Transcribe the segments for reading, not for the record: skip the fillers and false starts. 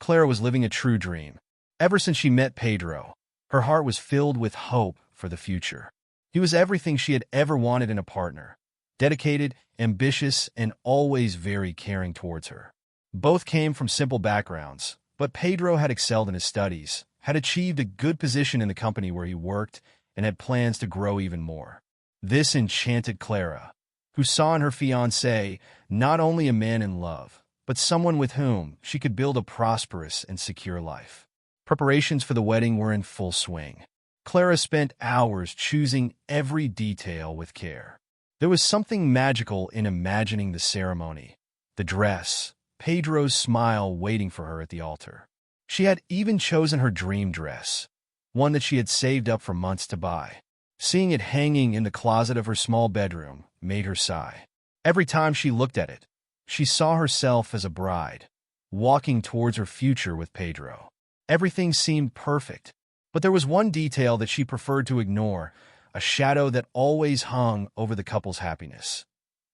Clara was living a true dream. Ever since she met Pedro, her heart was filled with hope for the future. He was everything she had ever wanted in a partner: dedicated, ambitious, and always very caring towards her. Both came from simple backgrounds, but Pedro had excelled in his studies, had achieved a good position in the company where he worked, and had plans to grow even more. This enchanted Clara, who saw in her fiancé not only a man in love, but someone with whom she could build a prosperous and secure life. Preparations for the wedding were in full swing. Clara spent hours choosing every detail with care. There was something magical in imagining the ceremony, the dress, Pedro's smile waiting for her at the altar. She had even chosen her dream dress, one that she had saved up for months to buy. Seeing it hanging in the closet of her small bedroom made her sigh. Every time she looked at it, she saw herself as a bride, walking towards her future with Pedro. Everything seemed perfect, but there was one detail that she preferred to ignore, a shadow that always hung over the couple's happiness.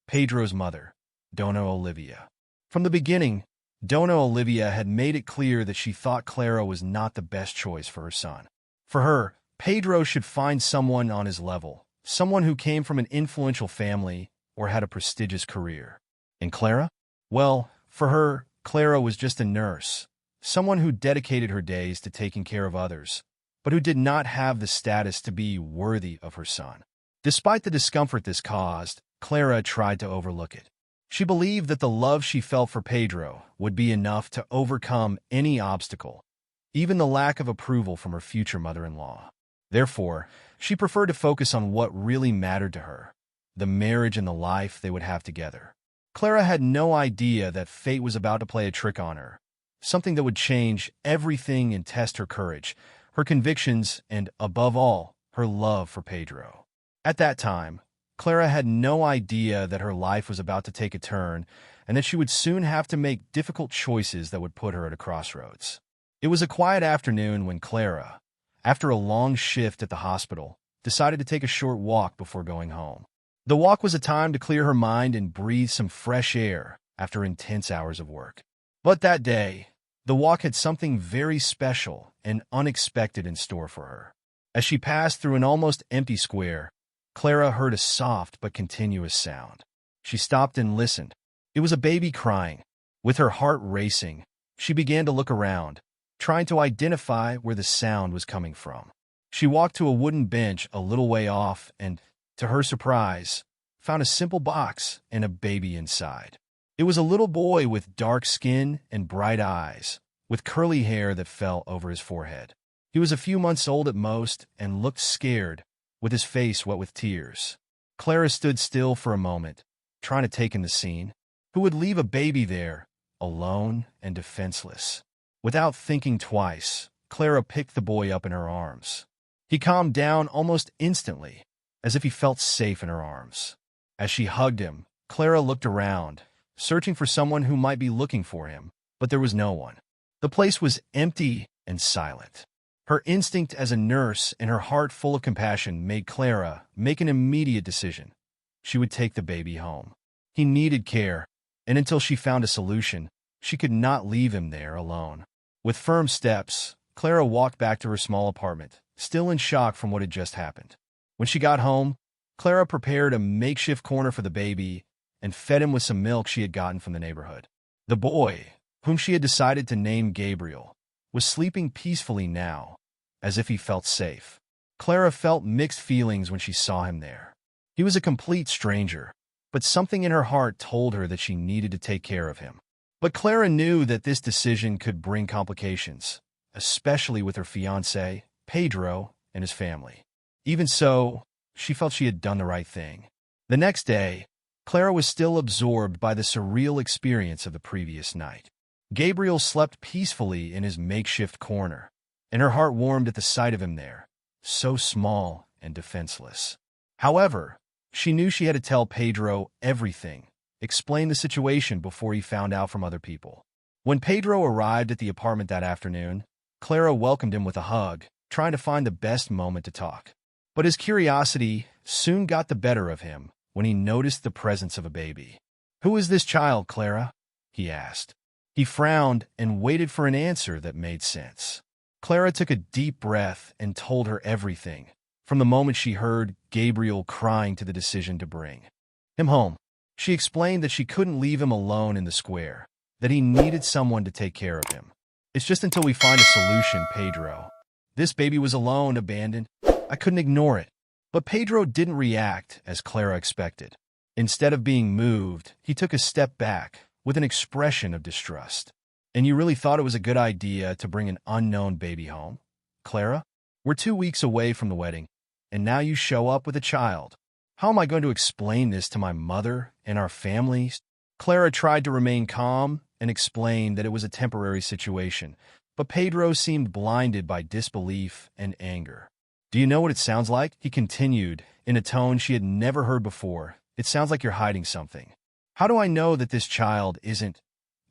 Pedro's mother, Donna Olivia. From the beginning, Donna Olivia had made it clear that she thought Clara was not the best choice for her son. For her, Pedro should find someone on his level, someone who came from an influential family or had a prestigious career. And Clara? Well, for her, Clara was just a nurse, someone who dedicated her days to taking care of others, but who did not have the status to be worthy of her son. Despite the discomfort this caused, Clara tried to overlook it. She believed that the love she felt for Pedro would be enough to overcome any obstacle, even the lack of approval from her future mother-in-law. Therefore, she preferred to focus on what really mattered to her, the marriage and the life they would have together. Clara had no idea that fate was about to play a trick on her, something that would change everything and test her courage, her convictions, and, above all, her love for Pedro. At that time, Clara had no idea that her life was about to take a turn and that she would soon have to make difficult choices that would put her at a crossroads. It was a quiet afternoon when Clara, after a long shift at the hospital, decided to take a short walk before going home. The walk was a time to clear her mind and breathe some fresh air after intense hours of work. But that day, the walk had something very special and unexpected in store for her. As she passed through an almost empty square, Clara heard a soft but continuous sound. She stopped and listened. It was a baby crying. With her heart racing, she began to look around, trying to identify where the sound was coming from. She walked to a wooden bench a little way off and, to her surprise, found a simple box and a baby inside. It was a little boy with dark skin and bright eyes, with curly hair that fell over his forehead. He was a few months old at most and looked scared, with his face wet with tears. Clara stood still for a moment, trying to take in the scene. Who would leave a baby there, alone and defenseless? Without thinking twice, Clara picked the boy up in her arms. He calmed down almost instantly, as if he felt safe in her arms. As she hugged him, Clara looked around, searching for someone who might be looking for him, but there was no one. The place was empty and silent. Her instinct as a nurse and her heart full of compassion made Clara make an immediate decision. She would take the baby home. He needed care, and until she found a solution, she could not leave him there alone. With firm steps, Clara walked back to her small apartment, still in shock from what had just happened. When she got home, Clara prepared a makeshift corner for the baby and fed him with some milk she had gotten from the neighborhood. The boy, whom she had decided to name Gabriel, was sleeping peacefully now, as if he felt safe. Clara felt mixed feelings when she saw him there. He was a complete stranger, but something in her heart told her that she needed to take care of him. But Clara knew that this decision could bring complications, especially with her fiancé, Pedro, and his family. Even so, she felt she had done the right thing. The next day, Clara was still absorbed by the surreal experience of the previous night. Gabriel slept peacefully in his makeshift corner, and her heart warmed at the sight of him there, so small and defenseless. However, she knew she had to tell Pedro everything, explain the situation before he found out from other people. When Pedro arrived at the apartment that afternoon, Clara welcomed him with a hug, trying to find the best moment to talk. But his curiosity soon got the better of him when he noticed the presence of a baby. "Who is this child, Clara?" he asked. He frowned and waited for an answer that made sense. Clara took a deep breath and told her everything, from the moment she heard Gabriel crying to the decision to bring him home. She explained that she couldn't leave him alone in the square, that he needed someone to take care of him. It's just until we find a solution, Pedro. This baby was alone, abandoned. I couldn't ignore it. But Pedro didn't react as Clara expected. Instead of being moved, he took a step back with an expression of distrust. And you really thought it was a good idea to bring an unknown baby home? Clara, we're 2 weeks away from the wedding, and now you show up with a child. How am I going to explain this to my mother and our families? Clara tried to remain calm and explained that it was a temporary situation, but Pedro seemed blinded by disbelief and anger. Do you know what it sounds like? He continued, in a tone she had never heard before. It sounds like you're hiding something. How do I know that this child isn't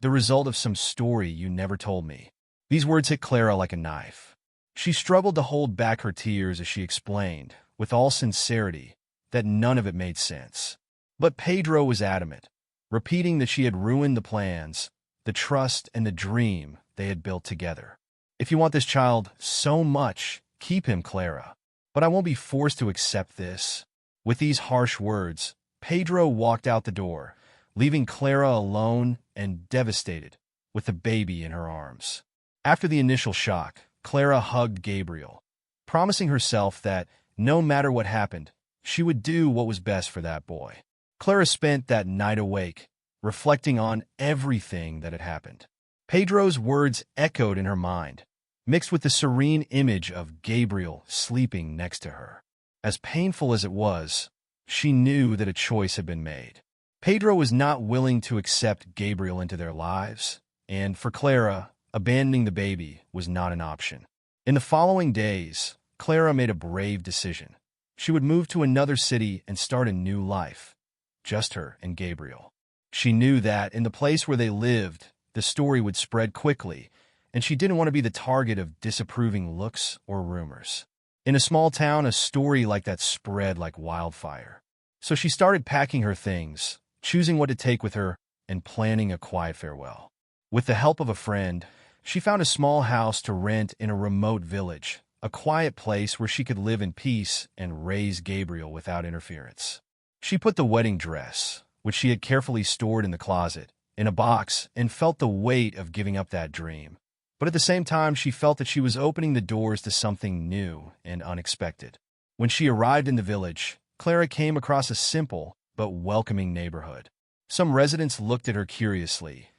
the result of some story you never told me? These words hit Clara like a knife. She struggled to hold back her tears as she explained, with all sincerity, that none of it made sense. But Pedro was adamant, repeating that she had ruined the plans, the trust, and the dream they had built together. If you want this child so much, keep him, Clara. But I won't be forced to accept this. With these harsh words, Pedro walked out the door, leaving Clara alone and devastated, with the baby in her arms. After the initial shock, Clara hugged Gabriel, promising herself that, no matter what happened, she would do what was best for that boy. Clara spent that night awake, reflecting on everything that had happened. Pedro's words echoed in her mind, mixed with the serene image of Gabriel sleeping next to her. As painful as it was, she knew that a choice had been made. Pedro was not willing to accept Gabriel into their lives, and for Clara, abandoning the baby was not an option. In the following days, Clara made a brave decision. She would move to another city and start a new life, just her and Gabriel. She knew that, in the place where they lived, the story would spread quickly, and she didn't want to be the target of disapproving looks or rumors. In a small town, a story like that spread like wildfire. So she started packing her things, choosing what to take with her, and planning a quiet farewell. With the help of a friend, she found a small house to rent in a remote village, a quiet place where she could live in peace and raise Gabriel without interference. She put the wedding dress, which she had carefully stored in the closet, in a box and felt the weight of giving up that dream. But at the same time, she felt that she was opening the doors to something new and unexpected. When she arrived in the village, Clara came across a simple but welcoming neighborhood. Some residents looked at her curiously.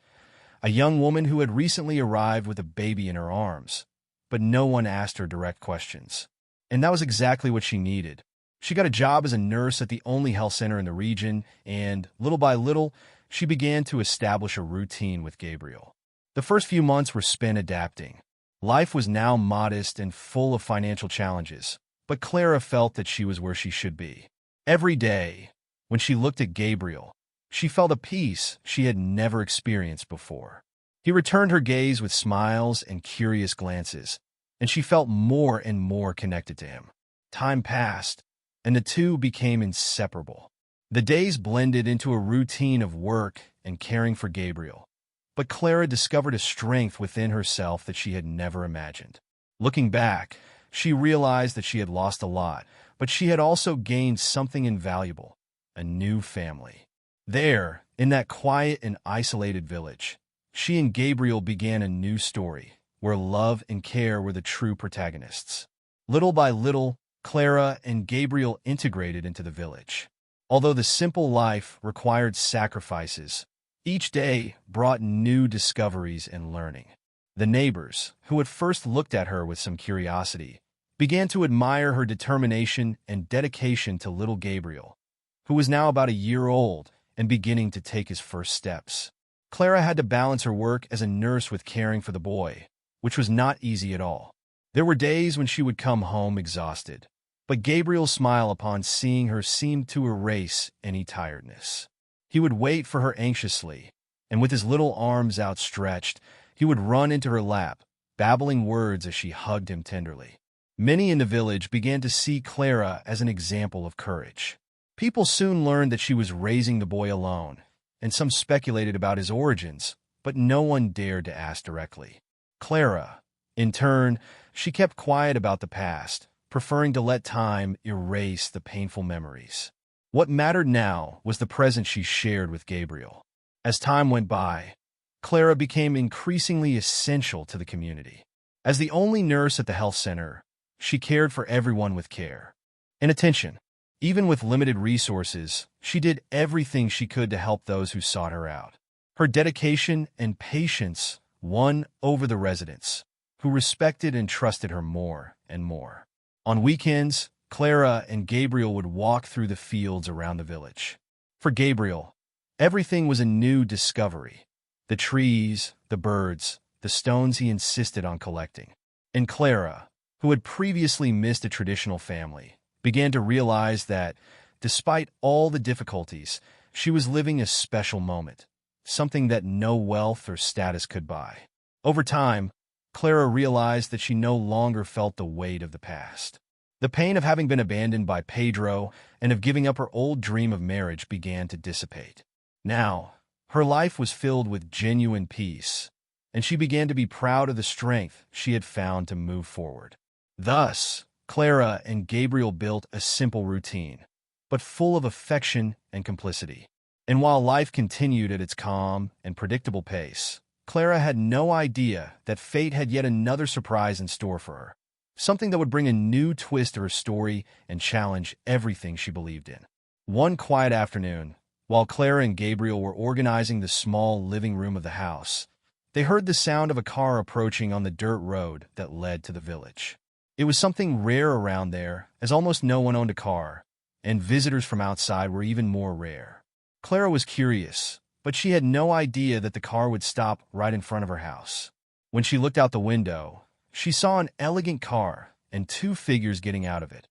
A young woman who had recently arrived with a baby in her arms, but no one asked her direct questions. And that was exactly what she needed. She got a job as a nurse at the only health center in the region, and little by little, she began to establish a routine with Gabriel. The first few months were spent adapting. Life was now modest and full of financial challenges, but Clara felt that she was where she should be. Every day, when she looked at Gabriel, she felt a peace she had never experienced before. He returned her gaze with smiles and curious glances, and she felt more and more connected to him. Time passed, and the two became inseparable. The days blended into a routine of work and caring for Gabriel, but Clara discovered a strength within herself that she had never imagined. Looking back, she realized that she had lost a lot, but she had also gained something invaluable, a new family. There, in that quiet and isolated village, she and Gabriel began a new story, where love and care were the true protagonists. Little by little, Clara and Gabriel integrated into the village. Although the simple life required sacrifices, each day brought new discoveries and learning. The neighbors, who at first looked at her with some curiosity, began to admire her determination and dedication to little Gabriel, who was now about a year old and beginning to take his first steps. Clara had to balance her work as a nurse with caring for the boy, which was not easy at all. There were days when she would come home exhausted, but Gabriel's smile upon seeing her seemed to erase any tiredness. He would wait for her anxiously, and with his little arms outstretched, he would run into her lap, babbling words as she hugged him tenderly. Many in the village began to see Clara as an example of courage. People soon learned that she was raising the boy alone, and some speculated about his origins, but no one dared to ask directly. Clara, in turn, she kept quiet about the past, preferring to let time erase the painful memories. What mattered now was the present she shared with Gabriel. As time went by, Clara became increasingly essential to the community. As the only nurse at the health center, she cared for everyone with care and attention. Even with limited resources, she did everything she could to help those who sought her out. Her dedication and patience won over the residents, who respected and trusted her more and more. On weekends, Clara and Gabriel would walk through the fields around the village. For Gabriel, everything was a new discovery. The trees, the birds, the stones he insisted on collecting. And Clara, who had previously missed a traditional family, began to realize that, despite all the difficulties, she was living a special moment, something that no wealth or status could buy. Over time, Clara realized that she no longer felt the weight of the past. The pain of having been abandoned by Pedro and of giving up her old dream of marriage began to dissipate. Now, her life was filled with genuine peace, and she began to be proud of the strength she had found to move forward. Thus, Clara and Gabriel built a simple routine, but full of affection and complicity. And while life continued at its calm and predictable pace, Clara had no idea that fate had yet another surprise in store for her, something that would bring a new twist to her story and challenge everything she believed in. One quiet afternoon, while Clara and Gabriel were organizing the small living room of the house, they heard the sound of a car approaching on the dirt road that led to the village. It was something rare around there, as almost no one owned a car, and visitors from outside were even more rare. Clara was curious, but she had no idea that the car would stop right in front of her house. When she looked out the window, she saw an elegant car and two figures getting out of it.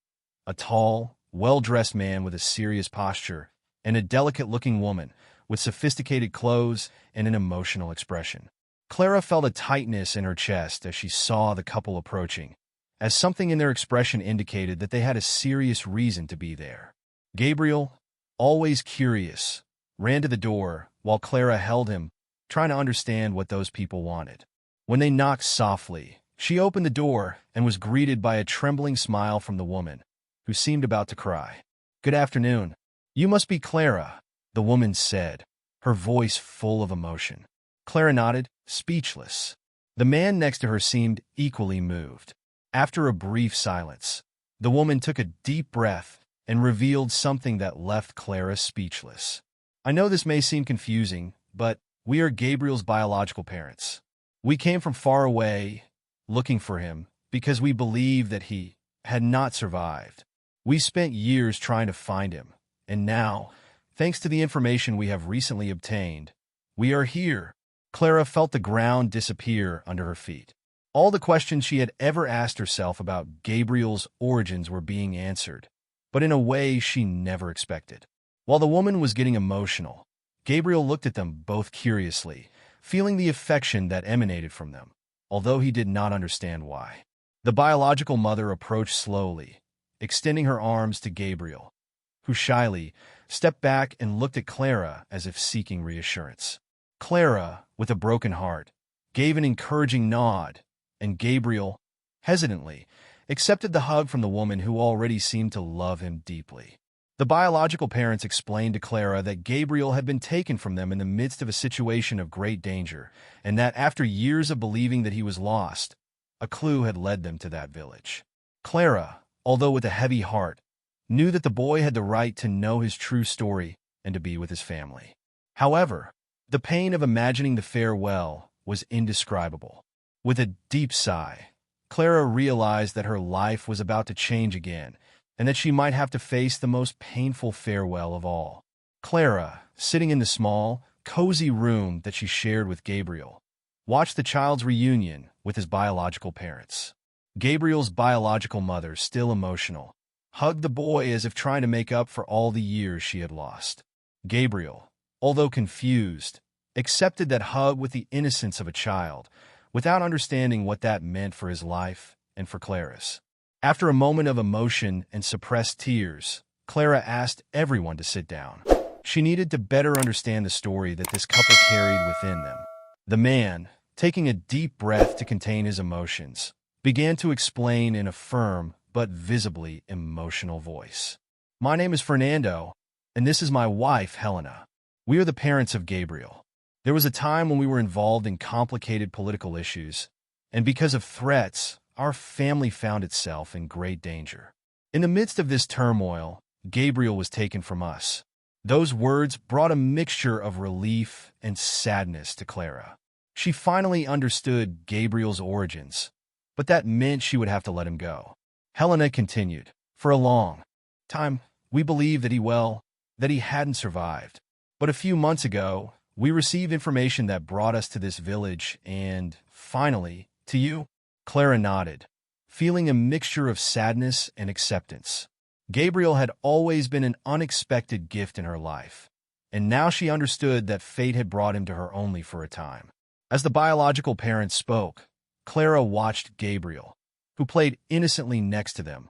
A tall, well-dressed man with a serious posture, and a delicate-looking woman with sophisticated clothes and an emotional expression. Clara felt a tightness in her chest as she saw the couple approaching, as something in their expression indicated that they had a serious reason to be there. Gabriel, always curious, ran to the door while Clara held him, trying to understand what those people wanted. When they knocked softly, she opened the door and was greeted by a trembling smile from the woman, who seemed about to cry. "Good afternoon. You must be Clara," the woman said, her voice full of emotion. Clara nodded, speechless. The man next to her seemed equally moved. After a brief silence, the woman took a deep breath and revealed something that left Clara speechless. "I know this may seem confusing, but we are Gabriel's biological parents. We came from far away, looking for him, because we believed that he had not survived. We spent years trying to find him, and now, thanks to the information we have recently obtained, we are here." Clara felt the ground disappear under her feet. All the questions she had ever asked herself about Gabriel's origins were being answered, but in a way she never expected. While the woman was getting emotional, Gabriel looked at them both curiously, feeling the affection that emanated from them, although he did not understand why. The biological mother approached slowly, extending her arms to Gabriel, who shyly stepped back and looked at Clara as if seeking reassurance. Clara, with a broken heart, gave an encouraging nod, and Gabriel, hesitantly, accepted the hug from the woman who already seemed to love him deeply. The biological parents explained to Clara that Gabriel had been taken from them in the midst of a situation of great danger, and that after years of believing that he was lost, a clue had led them to that village. Clara, although with a heavy heart, knew that the boy had the right to know his true story and to be with his family. However, the pain of imagining the farewell was indescribable. With a deep sigh, Clara realized that her life was about to change again, and that she might have to face the most painful farewell of all. Clara, sitting in the small, cozy room that she shared with Gabriel, watched the child's reunion with his biological parents. Gabriel's biological mother, still emotional, hugged the boy as if trying to make up for all the years she had lost. Gabriel, although confused, accepted that hug with the innocence of a child, without understanding what that meant for his life and for Clara's. After a moment of emotion and suppressed tears, Clara asked everyone to sit down. She needed to better understand the story that this couple carried within them. The man, taking a deep breath to contain his emotions, began to explain in a firm but visibly emotional voice. My name is Fernando, and this is my wife, Helena. We are the parents of Gabriel. There was a time when we were involved in complicated political issues, and because of threats, our family found itself in great danger. In the midst of this turmoil, Gabriel was taken from us. Those words brought a mixture of relief and sadness to Clara. She finally understood Gabriel's origins, but that meant she would have to let him go. Helena continued, for a long time, we believed that he hadn't survived. But a few months ago, we received information that brought us to this village and, finally, to you. Clara nodded, feeling a mixture of sadness and acceptance. Gabriel had always been an unexpected gift in her life, and now she understood that fate had brought him to her only for a time. As the biological parents spoke, Clara watched Gabriel, who played innocently next to them,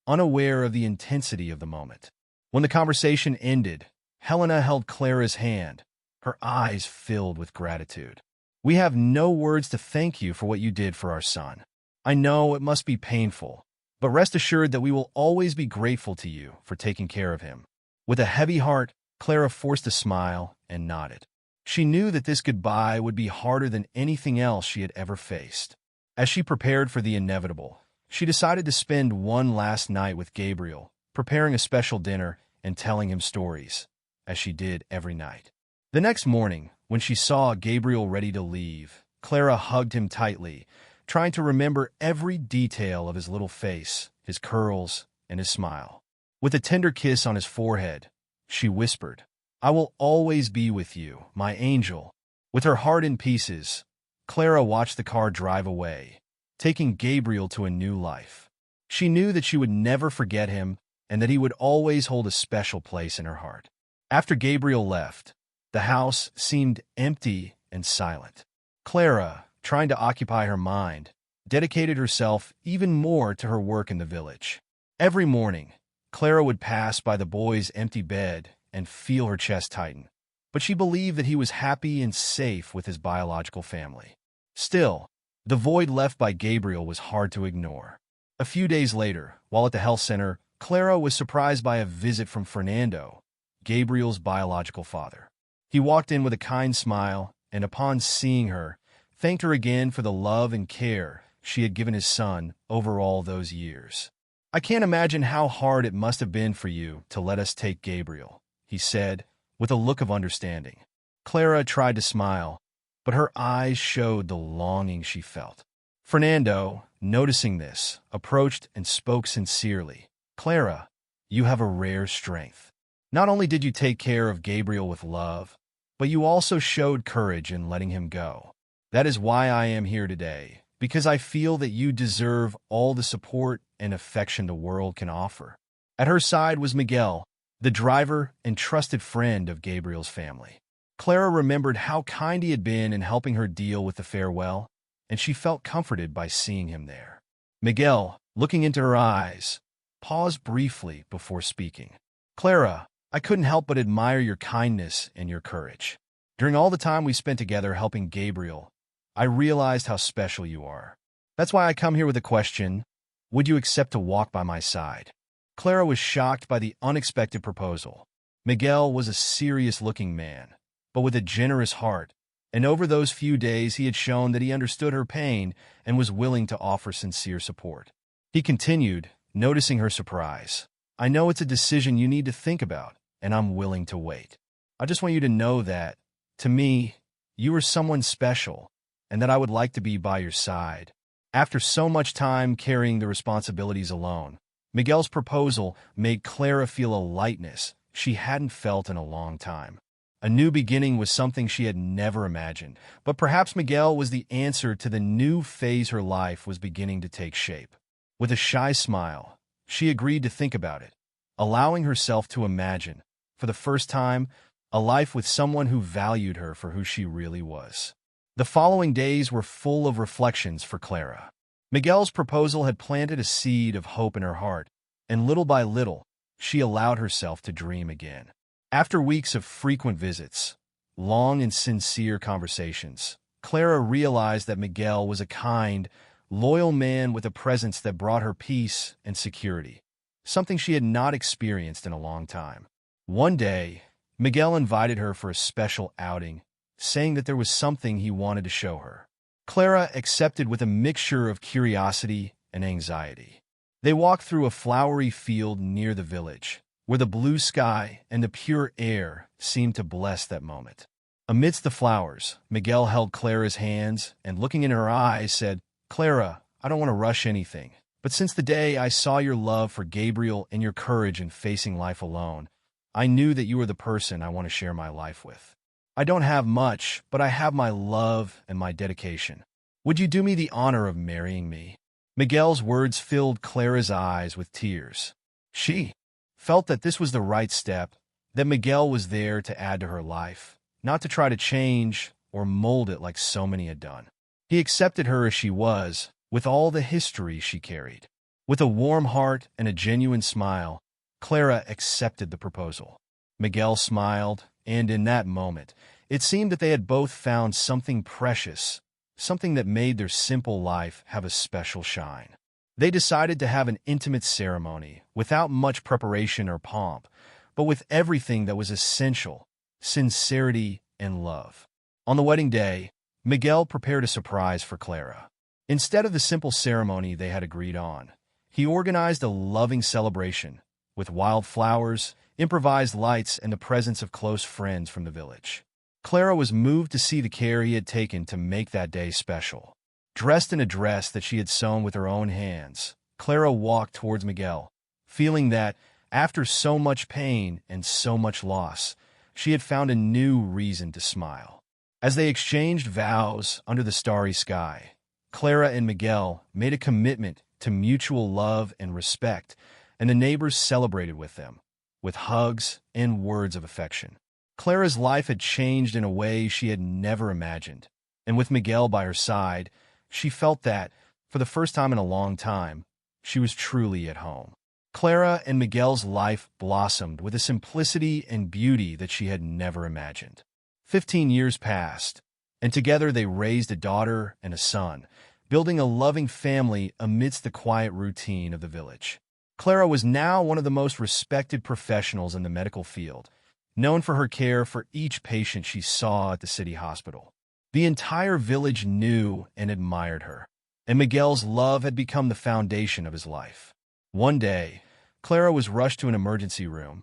unaware of the intensity of the moment. When the conversation ended, Helena held Clara's hand, her eyes filled with gratitude. We have no words to thank you for what you did for our son. I know it must be painful, but rest assured that we will always be grateful to you for taking care of him. With a heavy heart, Clara forced a smile and nodded. She knew that this goodbye would be harder than anything else she had ever faced. As she prepared for the inevitable, she decided to spend one last night with Gabriel, preparing a special dinner and telling him stories, as she did every night. The next morning, when she saw Gabriel ready to leave, Clara hugged him tightly, trying to remember every detail of his little face, his curls, and his smile. With a tender kiss on his forehead, she whispered, I will always be with you, my angel. With her heart in pieces, Clara watched the car drive away, taking Gabriel to a new life. She knew that she would never forget him and that he would always hold a special place in her heart. After Gabriel left, the house seemed empty and silent. Clara, trying to occupy her mind, dedicated herself even more to her work in the village. Every morning, Clara would pass by the boy's empty bed and feel her chest tighten, but she believed that he was happy and safe with his biological family. Still, the void left by Gabriel was hard to ignore. A few days later, while at the health center, Clara was surprised by a visit from Fernando, Gabriel's biological father. He walked in with a kind smile, and upon seeing her, thanked her again for the love and care she had given his son over all those years. I can't imagine how hard it must have been for you to let us take Gabriel, he said, with a look of understanding. Clara tried to smile, but her eyes showed the longing she felt. Fernando, noticing this, approached and spoke sincerely. Clara, you have a rare strength. Not only did you take care of Gabriel with love, but you also showed courage in letting him go. That is why I am here today, because I feel that you deserve all the support and affection the world can offer. At her side was Miguel, the driver and trusted friend of Gabriel's family. Clara remembered how kind he had been in helping her deal with the farewell, and she felt comforted by seeing him there. Miguel, looking into her eyes, paused briefly before speaking. Clara, I couldn't help but admire your kindness and your courage. During all the time we spent together helping Gabriel, I realized how special you are. That's why I come here with a question. Would you accept to walk by my side? Clara was shocked by the unexpected proposal. Miguel was a serious-looking man, but with a generous heart, and over those few days he had shown that he understood her pain and was willing to offer sincere support. He continued, noticing her surprise. I know it's a decision you need to think about, and I'm willing to wait. I just want you to know that, to me, you are someone special, and that I would like to be by your side. After so much time carrying the responsibilities alone, Miguel's proposal made Clara feel a lightness she hadn't felt in a long time. A new beginning was something she had never imagined, but perhaps Miguel was the answer to the new phase her life was beginning to take shape. With a shy smile, she agreed to think about it, allowing herself to imagine, for the first time, a life with someone who valued her for who she really was. The following days were full of reflections for Clara. Miguel's proposal had planted a seed of hope in her heart, and little by little, she allowed herself to dream again. After weeks of frequent visits, long and sincere conversations, Clara realized that Miguel was a kind, loyal man with a presence that brought her peace and security, something she had not experienced in a long time. One day, Miguel invited her for a special outing, saying that there was something he wanted to show her. Clara accepted with a mixture of curiosity and anxiety. They walked through a flowery field near the village, where the blue sky and the pure air seemed to bless that moment. Amidst the flowers, Miguel held Clara's hands and, looking in her eyes, said, "Clara, I don't want to rush anything, but since the day I saw your love for Gabriel and your courage in facing life alone, I knew that you were the person I want to share my life with. I don't have much, but I have my love and my dedication. Would you do me the honor of marrying me?" Miguel's words filled Clara's eyes with tears. She felt that this was the right step, that Miguel was there to add to her life, not to try to change or mold it like so many had done. He accepted her as she was, with all the history she carried. With a warm heart and a genuine smile, Clara accepted the proposal. Miguel smiled, and in that moment, it seemed that they had both found something precious, something that made their simple life have a special shine. They decided to have an intimate ceremony, without much preparation or pomp, but with everything that was essential: sincerity and love. On the wedding day, Miguel prepared a surprise for Clara. Instead of the simple ceremony they had agreed on, he organized a loving celebration, with wild flowers, improvised lights, and the presence of close friends from the village. Clara was moved to see the care he had taken to make that day special. Dressed in a dress that she had sewn with her own hands, Clara walked towards Miguel, feeling that, after so much pain and so much loss, she had found a new reason to smile. As they exchanged vows under the starry sky, Clara and Miguel made a commitment to mutual love and respect, and the neighbors celebrated with them, with hugs and words of affection. Clara's life had changed in a way she had never imagined, and with Miguel by her side, she felt that, for the first time in a long time, she was truly at home. Clara and Miguel's life blossomed with a simplicity and beauty that she had never imagined. 15 years passed, and together they raised a daughter and a son, building a loving family amidst the quiet routine of the village. Clara was now one of the most respected professionals in the medical field, known for her care for each patient she saw at the city hospital. The entire village knew and admired her, and Miguel's love had become the foundation of his life. One day, Clara was rushed to an emergency room.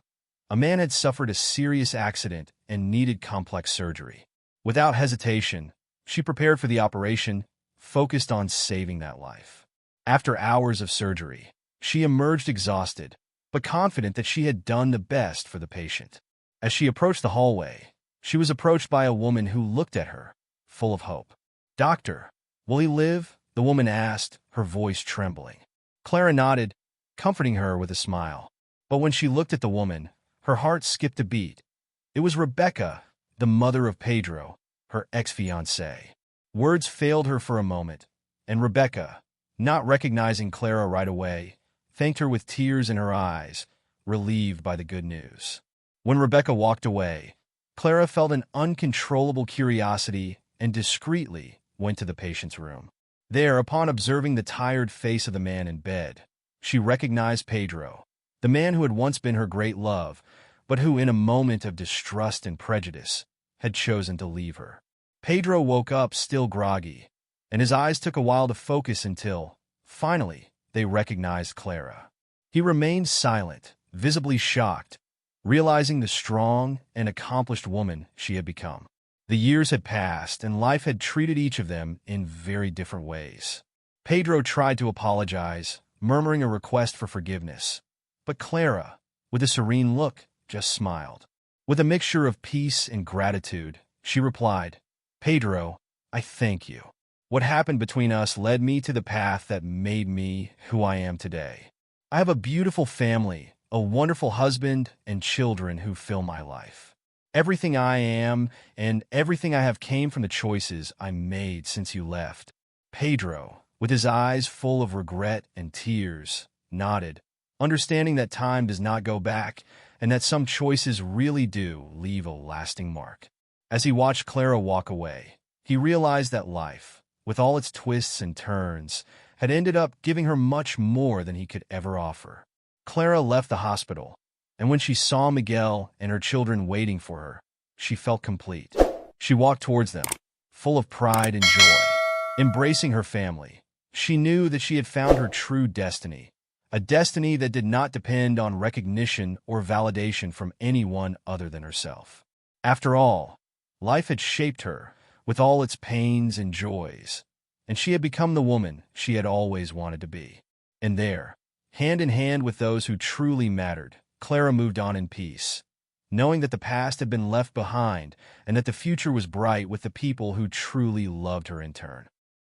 A man had suffered a serious accident and needed complex surgery. Without hesitation, she prepared for the operation, focused on saving that life. After hours of surgery, she emerged exhausted, but confident that she had done the best for the patient. As she approached the hallway, she was approached by a woman who looked at her, full of hope. "Doctor, will he live?" the woman asked, her voice trembling. Clara nodded, comforting her with a smile. But when she looked at the woman, her heart skipped a beat. It was Rebecca, the mother of Pedro, her ex-fiancé. Words failed her for a moment, and Rebecca, not recognizing Clara right away, thanked her with tears in her eyes, relieved by the good news. When Rebecca walked away, Clara felt an uncontrollable curiosity and discreetly went to the patient's room. There, upon observing the tired face of the man in bed, she recognized Pedro, the man who had once been her great love, but who, in a moment of distrust and prejudice, had chosen to leave her. Pedro woke up still groggy, and his eyes took a while to focus until, finally, they recognized Clara. He remained silent, visibly shocked, realizing the strong and accomplished woman she had become. The years had passed, and life had treated each of them in very different ways. Pedro tried to apologize, murmuring a request for forgiveness, but Clara, with a serene look, just smiled. With a mixture of peace and gratitude, she replied, "Pedro, I thank you. What happened between us led me to the path that made me who I am today. I have a beautiful family, a wonderful husband, and children who fill my life. Everything I am and everything I have came from the choices I made since you left." Pedro, with his eyes full of regret and tears, nodded, understanding that time does not go back and that some choices really do leave a lasting mark. As he watched Clara walk away, He realized that life, with all its twists and turns, had ended up giving her much more than he could ever offer. Clara left the hospital, and when she saw Miguel and her children waiting for her, she felt complete. She walked towards them, full of pride and joy. Embracing her family, she knew that she had found her true destiny, a destiny that did not depend on recognition or validation from anyone other than herself. After all, life had shaped her, with all its pains and joys, and she had become the woman she had always wanted to be. And there, hand in hand with those who truly mattered, Clara moved on in peace, knowing that the past had been left behind and that the future was bright with the people who truly loved her in turn.